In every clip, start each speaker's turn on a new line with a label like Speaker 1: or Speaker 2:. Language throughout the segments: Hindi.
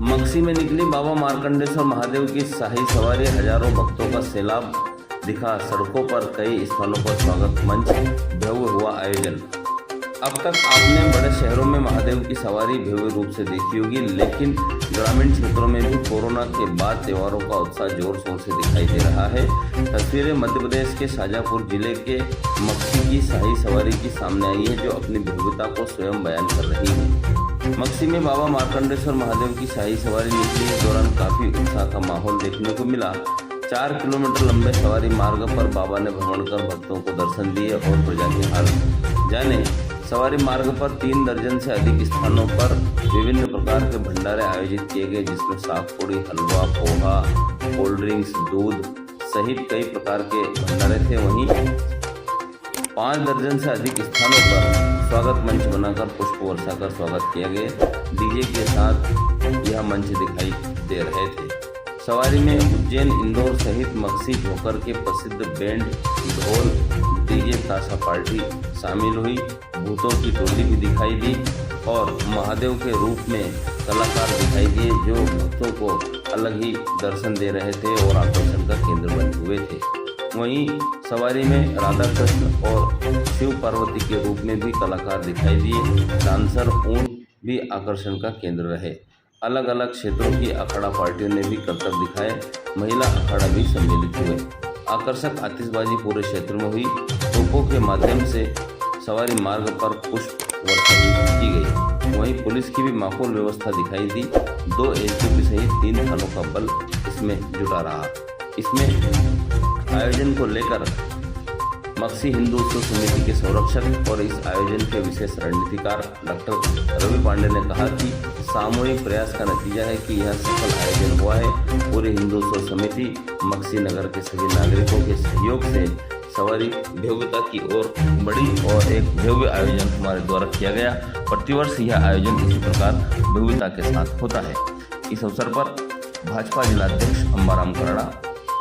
Speaker 1: मक्सी में निकली बाबा मार्कंडेश्वर महादेव की शाही सवारी, हजारों भक्तों का सैलाब दिखा सड़कों पर, कई स्थानों पर स्वागत मंच, भव्य हुआ आयोजन। अब तक आपने बड़े शहरों में महादेव की सवारी भव्य रूप से देखी होगी, लेकिन ग्रामीण क्षेत्रों में भी कोरोना के बाद त्योहारों का उत्साह जोर शोर से दिखाई दे रहा है। तस्वीरें मध्य प्रदेश के शाजापुर जिले के मक्सी की शाही सवारी की सामने आई है, जो अपनी भव्यता को स्वयं बयान कर रही है। मक्सी में बाबा मार्कंडेश्वर महादेव की शाही सवारी निकली, इस दौरान काफी उत्साह का माहौल देखने को मिला। 4 किलोमीटर लंबे सवारी मार्ग पर बाबा ने भ्रमण कर भक्तों को दर्शन दिए और प्रजा के हाल जाने। सवारी मार्ग पर 3 दर्जन से अधिक स्थानों पर विभिन्न प्रकार के भंडारे आयोजित किए गए, जिसमें साग पूड़ी, हलवा, पोहा, कोल्ड ड्रिंक्स, दूध सहित कई प्रकार के भंडारे थे। वहीं 5 दर्जन से अधिक स्थानों पर स्वागत मंच बनाकर पुष्प वर्षा कर स्वागत किया गया। डीजे के साथ यह मंच दिखाई दे रहे थे। सवारी में उज्जैन, इंदौर सहित मक्सी, झोकर के प्रसिद्ध बैंड, ढोल, डीजे, ताशा पार्टी शामिल हुई। भूतों की टोली भी दिखाई दी और महादेव के रूप में कलाकार दिखाई दिए, जो भक्तों को अलग ही दर्शन दे रहे थे और आकर्षण का केंद्र बने हुए थे। वहीं सवारी में राधा कृष्ण और शिव पार्वती के रूप में भी कलाकार दिखाई दिए। डांसर ऊंट भी आकर्षण का केंद्र रहे। अलग अलग क्षेत्रों की अखाड़ा पार्टियों ने भी करतब दिखाए। महिला अखाड़ा भी सम्मिलित हुए। आकर्षक आतिशबाजी पूरे क्षेत्र में हुई। तोपों के माध्यम से सवारी मार्ग पर पुष्प वर्षा की गई। वहीं पुलिस की भी माकूल व्यवस्था दिखाई दी। 2 एसडीपी सहित 3 थानों का बल इसमें जुटा रहा। इसमें आयोजन को लेकर मक्सी हिंदू उत्सव समिति के संरक्षक और इस आयोजन के विशेष रणनीतिकार डॉक्टर रवि पांडे ने कहा कि सामूहिक प्रयास का नतीजा है कि यह सफल आयोजन हुआ है। पूरी हिंदू उत्सव समिति मक्सी नगर के सभी नागरिकों के सहयोग से सवारी भव्यता की ओर बढ़ी और एक भव्य आयोजन हमारे द्वारा किया गया। प्रतिवर्ष यह आयोजन इसी प्रकार भव्यता के साथ होता है। इस अवसर पर भाजपा जिलाध्यक्ष अंबाराम कराड़ा,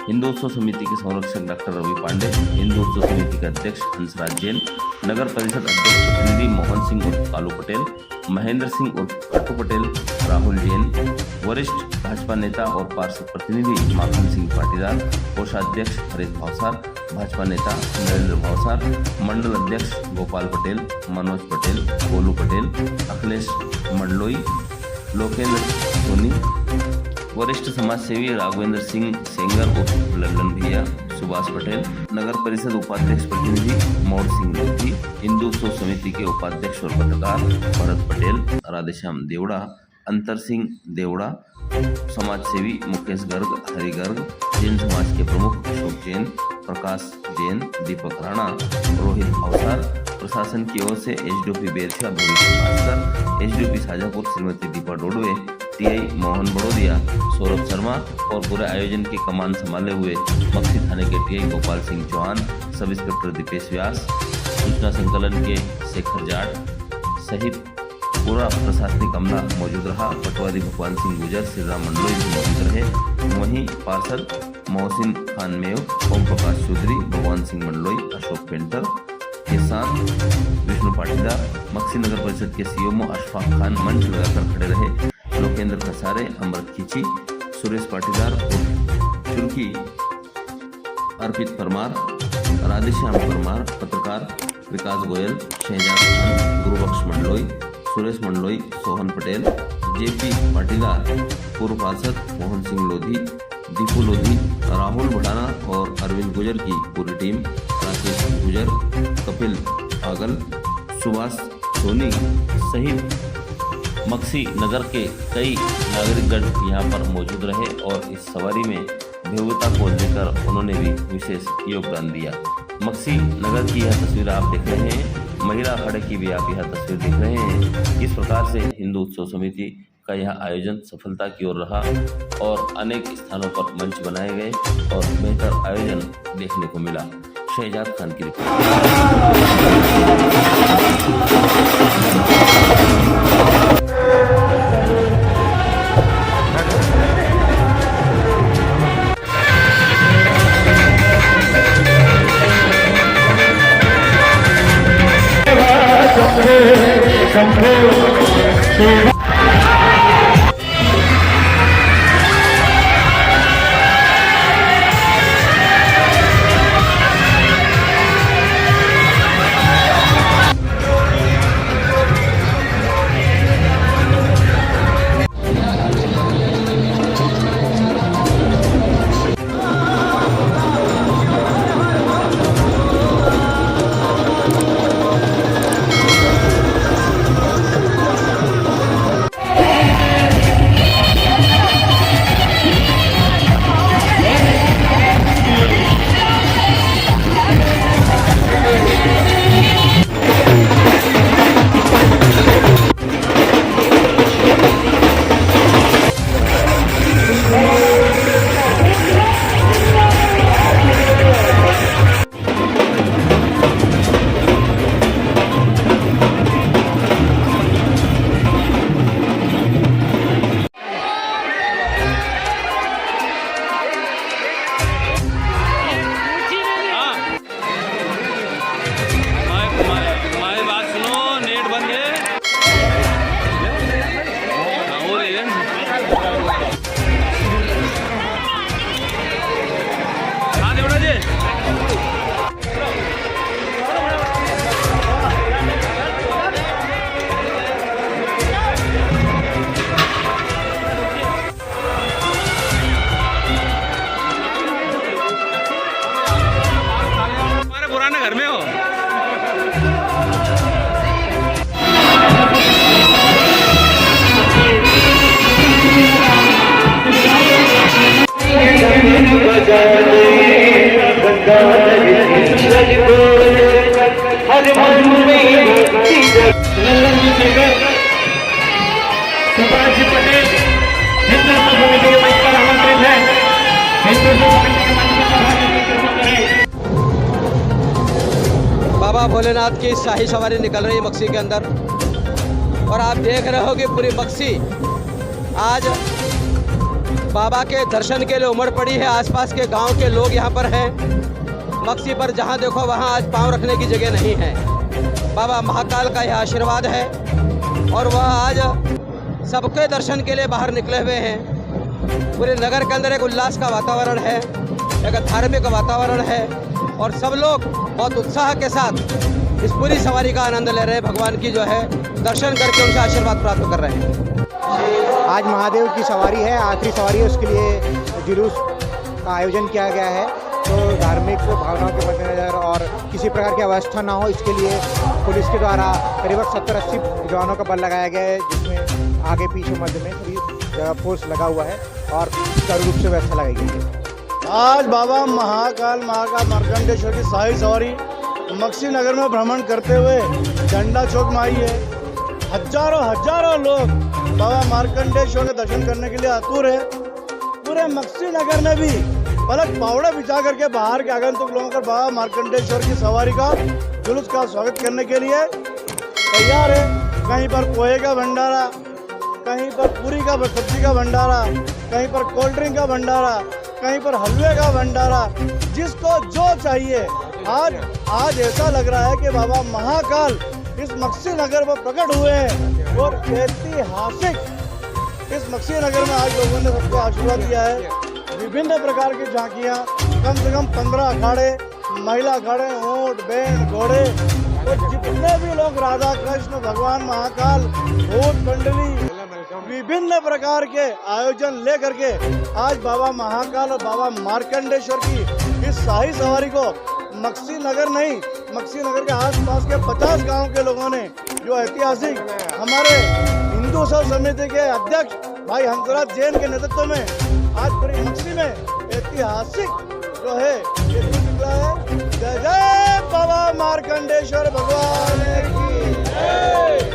Speaker 1: हिंदू उत्सव समिति के संरक्षक डॉक्टर रवि पांडे, हिंदू उत्सव समिति के अध्यक्ष हंसराज जैन, नगर परिषद अध्यक्ष प्रतिनिधि मोहन सिंह उर्फ कालू पटेल, महेंद्र सिंह उर्फ कट्टू पटेल, राहुल जैन, वरिष्ठ भाजपा नेता और पार्षद प्रतिनिधि माखन सिंह पाटीदार, कोषाध्यक्ष हरीश भावसार, भाजपा नेता नरेंद्र भावसार, मंडल अध्यक्ष गोपाल पटेल, मनोज पटेल, गोलू पटेल, अखिलेश मंडलोई, लोकेंद्र सोनी, वरिष्ठ समाज सेवी राघवेंद्र सिंह सेंगर उर्फ लल्लन भैया, सुभाष पटेल, नगर परिषद उपाध्यक्ष प्रतिनिधि मोर सिंह लोधी, हिंदू उत्सव समिति के उपाध्यक्ष और पत्रकार भरत पटेल, राधेश्याम देवड़ा, अंतर सिंह देवड़ा, समाज सेवी मुकेश गर्ग, हरि गर्ग, जैन समाज के प्रमुख अशोक जैन, प्रकाश जैन, दीपक राणा, रोहित भावसार, प्रशासन की ओर से एसडीपी बेरछा भविष्य भास्कर, एसडीपी शाजापुर श्रीमती दीपा डोडवे, टीआई मोहन बड़ोदिया, सौरभ शर्मा और पूरे आयोजन की कमान संभाले हुए मक्सी थाने के TI Gopal Singh Chauhan, sub inspector Dipesh व्यास, सूचना संकलन के शेखर जाट सहित पूरा प्रशासनिक अमला मौजूद रहा। पटवारी भगवान सिंह गुजर, श्री राम मंडलोई भी मौजूद रहे। वहीं पार्षद मोहसिन खान मेव, ओम प्रकाश चौधरी, भगवान सिंह मंडलोई, अशोक पेंटर के साथ विष्णु पाटीदार, मक्सी नगर परिषद के सीएमओ अशफाक खान मंच लगाकर खड़े रहे। लोकेंद्र खसारे, अमृत खींची, सुरेश पाटीदार चुरकी, अर्पित परमार, राधेश्याम परमार, पत्रकार विकास गोयल, शहजाद खान, गुरुबख्श मंडलोई, सुरेश मंडलोई, सोहन पटेल, जेपी पाटीदार, पूर्व पार्षद मोहन सिंह लोधी, दीपू लोधी, राहुल भड़ाना और अरविंद गुजर की पूरी टीम, राकेश गुजर, कपिल पागल, सुभाष सोनी सहित मक्सी नगर के कई नागरिकगण यहाँ पर मौजूद रहे और इस सवारी में भव्यता को लेकर उन्होंने भी विशेष योगदान दिया। मक्सी नगर की यह तस्वीर आप देख रहे हैं, महिला अखाड़े की भी आप यह तस्वीर देख रहे हैं। इस प्रकार से हिंदू उत्सव समिति का यह आयोजन सफलता की ओर रहा और अनेक स्थानों पर मंच बनाए गए और बेहतर आयोजन देखने को मिला। शहजाद खान की रिपोर्ट।
Speaker 2: शंभो बाबा भोलेनाथ की शाही सवारी निकल रही है मक्सी के अंदर। और आप देख रहे हो कि पूरी मक्सी आज बाबा के दर्शन के लिए उमड़ पड़ी है। आसपास के गांव के लोग यहाँ पर हैं। मक्सी पर जहाँ देखो वहाँ आज पाँव रखने की जगह नहीं है। बाबा महाकाल का यह आशीर्वाद है और वह आज सबके दर्शन के लिए बाहर निकले हुए हैं। पूरे नगर के अंदर एक उल्लास का वातावरण है, एक धार्मिक वातावरण है और सब लोग बहुत उत्साह के साथ इस पूरी सवारी का आनंद ले रहे हैं। भगवान की जो है दर्शन करके उनसे आशीर्वाद प्राप्त कर रहे हैं।
Speaker 3: आज महादेव की सवारी है, आखिरी सवारी है, उसके लिए जुलूस का आयोजन किया गया है। तो धार्मिक भावनाओं के मद्देनजर और किसी प्रकार की अवस्था ना हो, इसके लिए पुलिस के द्वारा करीब 70-80 जवानों का बल लगाया गया है, जिसमें आगे पीछे मध्य में सभी जगह फोर्स लगा हुआ है और सुचारू रूप से व्यवस्था लगाई गई है।
Speaker 4: आज बाबा महाकाल मार्कंडेश्वर की शाही सवारी मक्सी नगर में भ्रमण करते हुए झंडा चौक में आई है। हजारों लोग बाबा मार्कंडेश्वर के दर्शन करने के लिए आतुर है। पूरे मक्सी नगर में भी पलक पावड़े बिछा करके बाहर के आगंतुक लोगों को बाबा मार्कंडेश्वर की सवारी का जुलूस का स्वागत करने के लिए तैयार है। कहीं पर पोहे का भंडारा, कहीं पर पूरी का सब्जी का भंडारा, कहीं पर कोल्ड ड्रिंक का भंडारा, कहीं पर हलवे का भंडारा, जिसको जो चाहिए। आज ऐसा लग रहा है कि बाबा महाकाल इस मक्सी नगर में प्रकट हुए हैं और ऐतिहासिक इस मक्सी नगर में आज लोगों ने सबको आशीर्वाद दिया है। विभिन्न प्रकार की झांकियाँ, कम से कम 15 अखाड़े, महिला अखाड़े, ऊंट, बैंड, घोड़े और जितने भी लोग राधा कृष्ण, भगवान महाकाल, भूत मंडली, विभिन्न प्रकार के आयोजन लेकर के आज बाबा महाकाल और बाबा मार्कंडेश्वर की इस शाही सवारी को मक्सी नगर नहीं, मक्सी नगर के आसपास के 50 गांव के लोगों ने जो ऐतिहासिक हमारे हिंदू उत्सव समिति के अध्यक्ष भाई हंसराज जैन के नेतृत्व में आज पूरी मक्सी में ऐतिहासिक जो है ये निकला है। जय जय बाबा मार्कंडेश्वर भगवान की जय।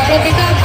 Speaker 5: Ketika